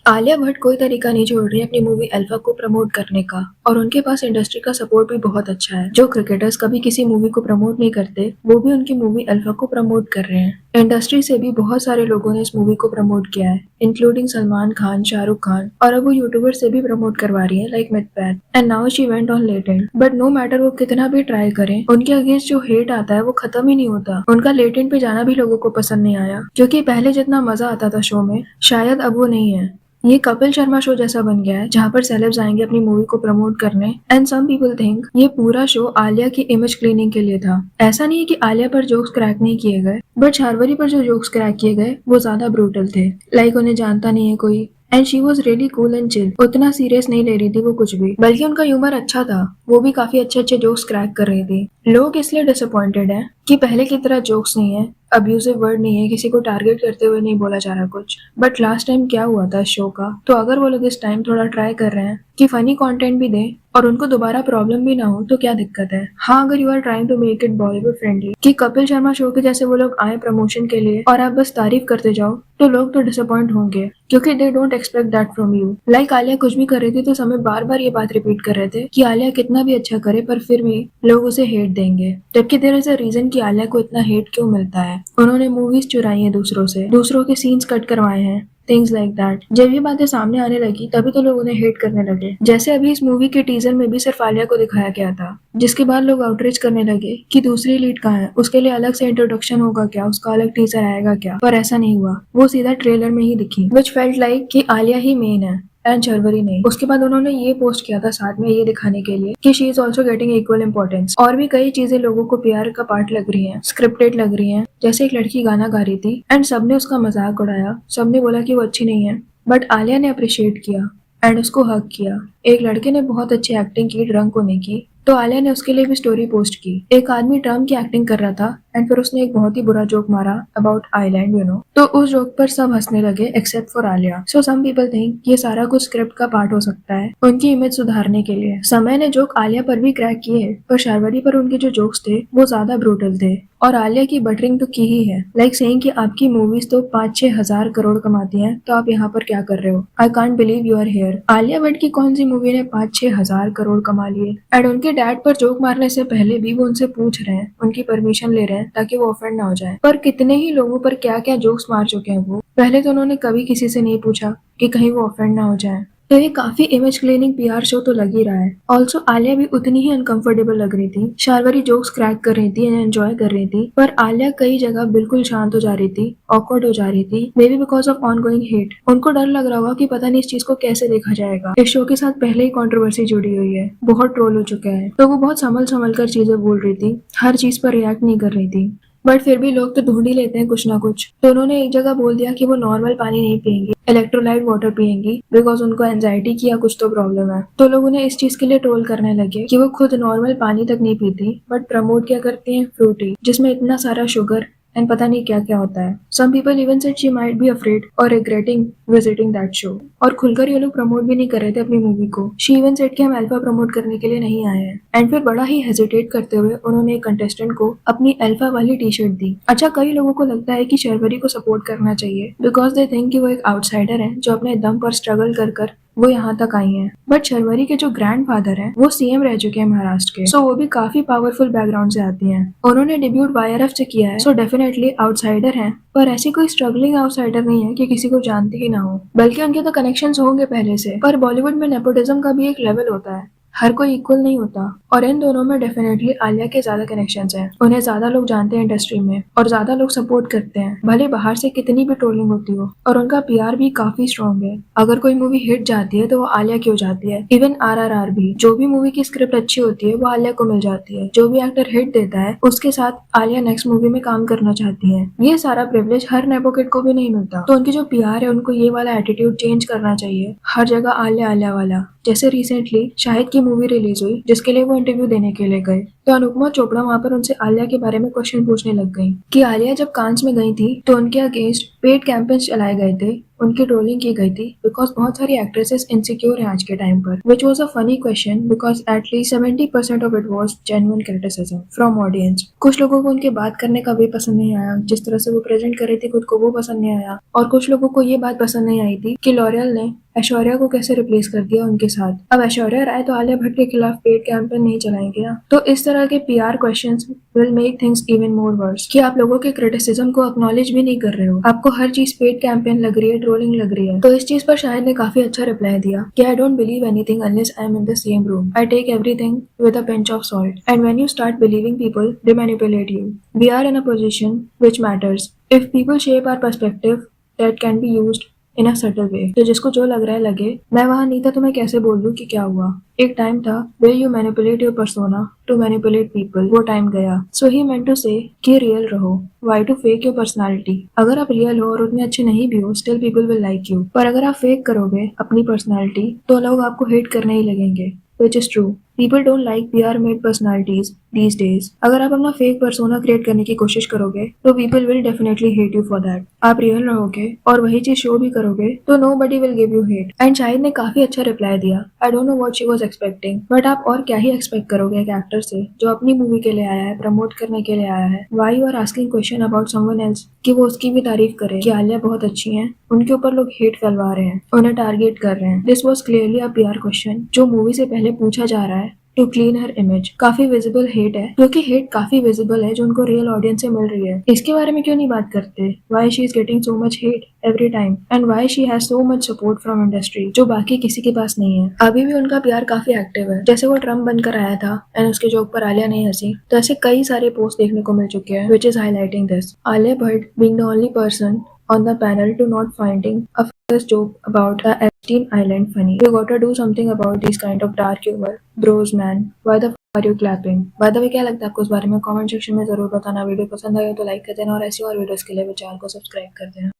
आलिया भट्ट कोई तरीका नहीं छोड़ रही अपनी मूवी अल्फा को प्रमोट करने का और उनके पास इंडस्ट्री का सपोर्ट भी बहुत अच्छा है। जो क्रिकेटर्स कभी किसी मूवी को प्रमोट नहीं करते वो भी उनकी मूवी अल्फा को प्रमोट कर रहे हैं। इंडस्ट्री से भी बहुत सारे लोगों ने इस मूवी को प्रमोट किया है, इंक्लूडिंग सलमान खान, शाहरुख खान, और अब वो यूट्यूबर से भी प्रमोट करवा रही है like Mythpat. And now she went on Latent, but no matter वो कितना भी ट्राई करें, उनके अगेंस्ट जो हेट आता है वो खत्म ही नहीं होता। उनका लेटेंट पे जाना भी लोगों को पसंद नहीं आया, जो कि पहले जितना मजा आता था शो में शायद अब वो नहीं है। ये कपिल शर्मा शो जैसा बन गया है जहाँ पर सेलेब्स आएंगे अपनी मूवी को प्रमोट करने। एंड सम पीपल थिंक ये पूरा शो आलिया की इमेज क्लीनिंग के लिए था। ऐसा नहीं है कि आलिया पर जोक्स क्रैक नहीं किए गए, बट शार्वरी पर जो जोक्स क्रैक किए गए वो ज्यादा ब्रूटल थे। लाइक उन्हें जानता नहीं है कोई, and she was really cool and chill. उतना सीरियस नहीं ले रही थी वो कुछ भी, बल्कि उनका ह्यूमर अच्छा था। वो भी काफी अच्छे अच्छे जोक्स क्रैक कर रही थी। लोग इसलिए डिसअपॉइंटेड हैं कि पहले की तरह जोक्स नहीं है, अब्यूजिव वर्ड नहीं है, किसी को टारगेट करते हुए नहीं बोला जा रहा कुछ। बट लास्ट टाइम क्या हुआ था शो का, तो अगर वो लोग इस टाइम थोड़ा ट्राई कर रहे हैं कि फनी कंटेंट भी दें और उनको दोबारा प्रॉब्लम भी ना हो तो क्या दिक्कत है। हाँ, अगर you are trying to make it Bollywood friendly कि कपिल शर्मा शो के जैसे वो लोग आए प्रमोशन के लिए और आप बस तारीफ करते जाओ, तो लोग तो डिसअपॉइंट होंगे क्योंकि they don't expect that from you. Like Alia कुछ भी कर रही थी तो समय बार बार ये बात रिपीट कर रहे थे कि आलिया कितना भी अच्छा करे पर फिर भी लोग उसे हेट देंगे, जबकि देयर इज अ रीजन कि आलिया को इतना हेट क्यों मिलता है। उन्होंने मूवीज चुराई है दूसरों से, दूसरों के सीन्स कट करवाए हैं, थिंग्स लाइक दैट। जब ये बातें सामने आने लगी तभी तो लोग उन्हें हेट करने लगे। जैसे अभी इस मूवी के टीजर में भी सिर्फ आलिया को दिखाया गया था, जिसके बाद लोग आउटरीच करने लगे कि दूसरी लीड कहाँ है, उसके लिए अलग से इंट्रोडक्शन होगा क्या, उसका अलग टीजर आएगा क्या। पर ऐसा नहीं हुआ, वो सीधा ट्रेलर में ही दिखी, विच फेल्ट लाइक कि आलिया ही मेन है एंड शर्वरी नहीं। उसके बाद उन्होंने ये पोस्ट किया था साथ में ये दिखाने के लिए कि she is also getting equal importance. और भी कई चीजें लोगों को प्यार का पार्ट लग रही हैं, स्क्रिप्टेड लग रही हैं। जैसे एक लड़की गाना गा रही थी एंड सबने उसका मजाक उड़ाया, सबने बोला कि वो अच्छी नहीं है, बट आलिया ने अप्रिशिएट किया एंड उसको हक किया। एक लड़के ने बहुत अच्छी एक्टिंग की ड्रंक होने की, तो आलिया ने उसके लिए भी स्टोरी पोस्ट की। एक आदमी ट्रम्प की एक्टिंग कर रहा था एंड फिर उसने एक बहुत ही बुरा जोक मारा अबाउट आइलैंड तो उस जोक पर सब हंसने लगे except for Alia. So some people think ये सारा कुछ स्क्रिप्ट का पार्ट हो सकता है उनकी इमेज सुधारने के लिए। समय ने जोक आलिया पर भी क्रैक किए, पर शार्वरी पर उनके जो जोक्स थे वो ज्यादा ब्रूटल थे। और आलिया की बटरिंग तो की ही है, लाइक सेइंग कि आपकी मूवीज तो 5-6 हजार करोड़ कमाती हैं, तो आप यहाँ पर क्या कर रहे हो। I can't believe you are here. Alia Bhatt की कौन सी मूवी ने 5-6 हजार करोड़ कमा लिए। एंड उनके डैड पर जोक मारने से पहले भी वो उनसे पूछ रहे हैं, उनकी परमिशन ले रहे हैं ताकि वो ऑफेंड ना हो जाए। पर कितने ही लोगों पर क्या क्या जोक्स मार चुके हैं वो, पहले तो उन्होंने कभी किसी से नहीं पूछा कि कहीं वो ऑफेंड ना हो जाए। तो ये काफी इमेज क्लीनिंग पीआर शो तो लग ही रहा है। ऑल्सो आलिया भी उतनी ही अनकंफर्टेबल लग रही थी। शार्वरी जोक्स क्रैक कर रही थी एंड एंजॉय कर रही थी, पर आलिया कई जगह बिल्कुल शांत हो जा रही थी, ऑकवर्ड हो जा रही थी, may be because of on going hate. उनको डर लग रहा होगा कि पता नहीं इस चीज को कैसे देखा जाएगा। इस शो के साथ पहले ही कंट्रोवर्सी जुड़ी हुई है, बहुत ट्रोल हो चुका है, तो वो बहुत संभल संभल कर चीजें बोल रही थी, हर चीज पर रिएक्ट नहीं कर रही थी। बट फिर भी लोग तो ढूंढ ही लेते हैं कुछ ना कुछ। तो उन्होंने एक जगह बोल दिया कि वो नॉर्मल पानी नहीं पियेंगी, इलेक्ट्रोलाइट वाटर पियेंगी, बिकॉज उनको एंजाइटी की या कुछ तो प्रॉब्लम है। तो लोग उन्हें इस चीज के लिए ट्रोल करने लगे कि वो खुद नॉर्मल पानी तक नहीं पीती, बट प्रमोट क्या करती हैं, फ्रूटी, जिसमें इतना सारा शुगर एंड पता नहीं क्या क्या होता है। Some people even said she might be afraid और रिग्रेटिंग विजिटिंग दैट शो। और खुलकर ये लोग प्रमोट भी नहीं कर रहे थे अपनी मूवी को। शी इवन सेड कि हम अल्फा प्रमोट करने के लिए नहीं आए हैं। एंड फिर बड़ा ही हेजिटेट करते हुए उन्होंने एक कंटेस्टेंट को अपनी अल्फा वाली टी शर्ट दी। अच्छा, कई लोगों को लगता है कि शर्वरी को सपोर्ट करना चाहिए बिकॉज दे थिंक कि वो एक आउटसाइडर है जो अपने दम पर स्ट्रगल कर कर वो यहाँ तक आई हैं। बट शर्वरी के जो ग्रैंडफादर हैं वो सीएम रह चुके हैं महाराष्ट्र के, सो वो भी काफी पावरफुल बैकग्राउंड से आती हैं। उन्होंने डेब्यूट वाईआरएफ से किया है, सो डेफिनेटली आउटसाइडर हैं, पर ऐसी कोई स्ट्रगलिंग आउटसाइडर नहीं है कि किसी को जानते ही ना हो। बल्कि उनके तो कनेक्शंस होंगे पहले से, पर बॉलीवुड में नेपोटिज्म का भी एक लेवल होता है, हर कोई इक्वल नहीं होता। और इन दोनों में डेफिनेटली आलिया के ज्यादा कनेक्शंस हैं, उन्हें ज्यादा लोग जानते हैं इंडस्ट्री में और ज्यादा लोग सपोर्ट करते हैं, भले बाहर से कितनी भी ट्रोलिंग होती हो। और उनका पीआर भी काफी स्ट्रॉन्ग है। अगर कोई मूवी हिट जाती है तो वो आलिया की हो जाती है। इवन आरआरआर भी, जो भी मूवी की स्क्रिप्ट अच्छी होती है वो आलिया को मिल जाती है। जो भी एक्टर हिट देता है उसके साथ आलिया नेक्स्ट मूवी में काम करना चाहती है। ये सारा प्रिविलेज हर नेपो किड को भी नहीं मिलता। तो उनकी जो पीआर है उनको ये वाला एटीट्यूड चेंज करना चाहिए, हर जगह आलिया आलिया वाला। जैसे रिसेंटली शाहिद की मूवी रिलीज हुई जिसके लिए वो इंटरव्यू देने के लिए गए, तो अनुपमा चोपड़ा वहाँ पर उनसे आलिया के बारे में क्वेश्चन पूछने लग गई कि आलिया जब कांच में गई थी तो उनके अगेंस्ट पेड कैंपेन्स चलाए गए थे, उनकी ट्रोलिंग की गई थी बिकॉज बहुत सारी एक्ट्रेसेस इनसिक्योर हैं आज के टाइम पर, which was a funny question because at least 70% of it was genuine criticism from audience. कुछ लोगों को उनके बात करने का वे पसंद नहीं आया, जिस तरह से वो प्रेजेंट कर रही थी खुद को वो पसंद नहीं आया, और कुछ लोगों को ये बात पसंद नहीं आई थी कि लॉरियल ने ऐश्वर्या को कैसे रिप्लेस कर दिया उनके साथ। अब ऐश्वर्या राय तो आलिया भट्ट के खिलाफ पेड कैंपेन नहीं चलाएंगे ना, तो इस तरह के PR questions will make things even more verse कि आप लोगों के क्रिटिसिज्म को एक्नॉलेज भी नहीं कर रहे हो, आपको हर चीज पेड कैंपेन लग रही है, ट्रोलिंग लग रही है। तो इस चीज पर शाहिद ने काफी अच्छा रिप्लाई दिया कि I don't believe anything unless I am in the same room, I take everything with a pinch of salt and when you start believing people they manipulate you, we are in a position which matters, if people shape our perspective that can be used in a subtle way. तो जिसको जो लग रहा है लगे, मैं वहां नहीं था तो मैं कैसे बोल दूं कि क्या हुआ। एक टाइम था where you manipulate your persona to manipulate people, वो टाइम गया। So he meant to say कि रियल रहो, why to fake your personality। अगर आप रियल हो और उतने अच्छे नहीं भी हो, still people will like you। पर अगर आप फेक करोगे अपनी पर्सनालिटी तो लोग आपको हेट करने ही लगेंगे, which is true। People don't like PR made personalities these days। अगर आप अपना फेक पर्सोना क्रिएट करने की कोशिश करोगे तो people will definitely hate you for that। आप रियल रहोगे और वही चीज शो भी करोगे तो nobody will give you hate। And Shahid ने काफी अच्छा रिप्लाई दिया। I don't know what she was expecting, but आप और क्या ही एक्सपेक्ट करोगे एक एक्टर से जो अपनी मूवी के लिए आया है, प्रमोट करने के लिए आया है। Why you are asking question about someone else कि वो उसकी भी तारीफ करे कि आलिया बहुत अच्छी हैं, उनके ऊपर लोग हेट फैलवा रहे हैं, उन्हें टारगेट कर रहे हैं। This was clearly a PR question जो मूवी से पहले पूछा जा रहा है टू क्लीन हर इमेज। काफी विजिबल हेट है, क्योंकि हेट काफी विजिबल है जो उनको रियल ऑडियंस से मिल रही है। इसके बारे में क्यों नहीं बात करते? Why she is getting so much hate every time and why she has so much support from industry जो बाकी किसी के पास नहीं है। अभी भी उनका प्यार काफी एक्टिव है, जैसे वो ट्रम्प बनकर आया था एंड उसके जोक पर आलिया नहीं हंसी, तो ऐसे कई सारे पोस्ट देखने को मिल चुके हैं which is highlighting this. Alia Bhatt being the only person on the panel to not finding a first joke about the Epstein Island funny। You gotta do something about these kind of dark humor, bros man। Why the f are you clapping? By the way, क्या लगता है आपको इस बारे में? Comment section में जरूर बताना। वीडियो पसंद आए तो लाइक कर देना और ऐसी और वीडियोस के लिए चैनल को सब्सक्राइब कर देना।